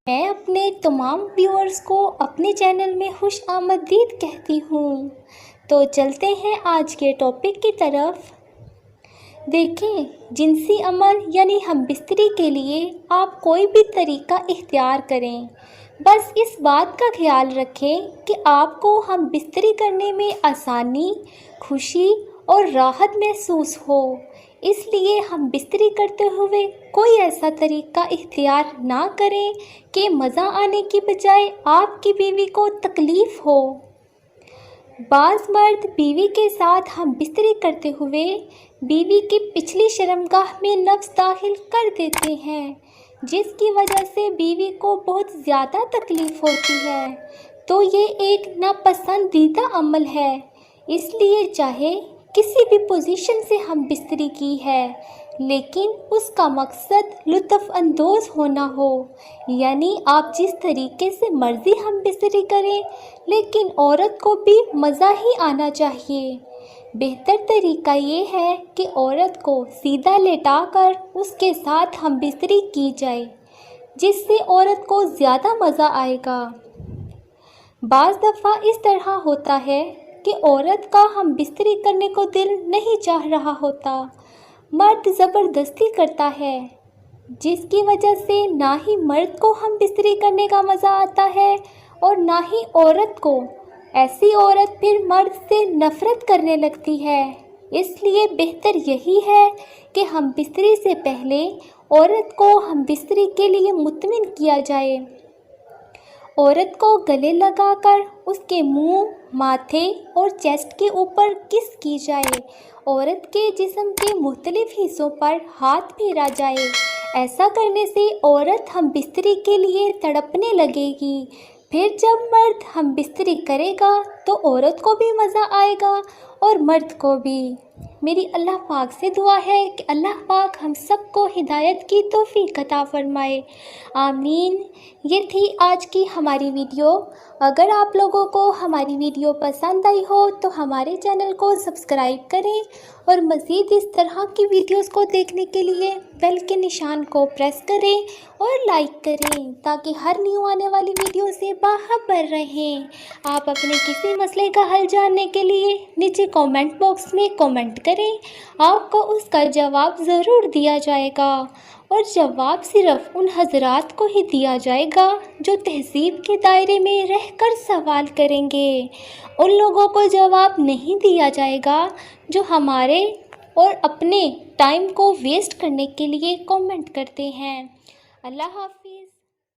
میں اپنے تمام ویورز کو اپنے چینل میں خوش آمدید کہتی ہوں۔ تو چلتے ہیں آج کے ٹاپک کی طرف۔ دیکھیں، جنسی عمل یعنی ہم بستری کے لیے آپ کوئی بھی طریقہ اختیار کریں، بس اس بات کا خیال رکھیں کہ آپ کو ہم بستری کرنے میں آسانی، خوشی اور راحت محسوس ہو۔ اس لیے ہم بستری کرتے ہوئے کوئی ایسا طریقہ اختیار نہ کریں کہ مزہ آنے کی بجائے آپ کی بیوی کو تکلیف ہو۔ بعض مرد بیوی کے ساتھ ہم بستری کرتے ہوئے بیوی کی پچھلی شرمگاہ میں نفس داخل کر دیتے ہیں، جس کی وجہ سے بیوی کو بہت زیادہ تکلیف ہوتی ہے۔ تو یہ ایک ناپسندیدہ عمل ہے۔ اس لیے چاہے کسی بھی پوزیشن سے ہم بستری کی ہے، لیکن اس کا مقصد لطف اندوز ہونا ہو، یعنی آپ جس طریقے سے مرضی ہم بستری کریں، لیکن عورت کو بھی مزہ ہی آنا چاہیے۔ بہتر طریقہ یہ ہے کہ عورت کو سیدھا لیٹا کر اس کے ساتھ ہم بستری کی جائے، جس سے عورت کو زیادہ مزہ آئے گا۔ بعض دفعہ اس طرح ہوتا ہے کہ عورت کا ہم بستری کرنے کو دل نہیں چاہ رہا ہوتا، مرد زبردستی کرتا ہے، جس کی وجہ سے نہ ہی مرد کو ہم بستری کرنے کا مزہ آتا ہے اور نہ ہی عورت کو۔ ایسی عورت پھر مرد سے نفرت کرنے لگتی ہے۔ اس لیے بہتر یہی ہے کہ ہم بستری سے پہلے عورت کو ہم بستری کے لیے مطمئن کیا جائے۔ عورت کو گلے لگا کر اس کے منہ، ماتھے اور چیسٹ کے اوپر کس کی جائے۔ عورت کے جسم کے مختلف حصوں پر ہاتھ پھیرا جائے۔ ایسا کرنے سے عورت ہم بستری کے لیے تڑپنے لگے گی۔ پھر جب مرد ہم بستری کرے گا تو عورت کو بھی مزہ آئے گا اور مرد کو بھی۔ میری اللہ پاک سے دعا ہے کہ اللہ پاک ہم سب کو ہدایت کی توفیق عطا فرمائے، آمین۔ یہ تھی آج کی ہماری ویڈیو۔ اگر آپ لوگوں کو ہماری ویڈیو پسند آئی ہو تو ہمارے چینل کو سبسکرائب کریں اور مزید اس طرح کی ویڈیوز کو دیکھنے کے لیے بیل کے نشان کو پریس کریں اور لائک کریں، تاکہ ہر نیو آنے والی ویڈیو سے باخبر رہیں۔ آپ اپنے کسی مسئلے کا حل جاننے کے لیے نیچے کامنٹ باکس میں کامنٹ کریں، آپ کو اس کا جواب ضرور دیا جائے گا، اور جواب صرف ان حضرات کو ہی دیا جائے گا جو تہذیب کے دائرے میں رہ کر سوال کریں گے۔ ان لوگوں کو جواب نہیں دیا جائے گا جو ہمارے اور اپنے ٹائم کو ویسٹ کرنے کے لیے کامنٹ کرتے ہیں۔ اللہ حافظ۔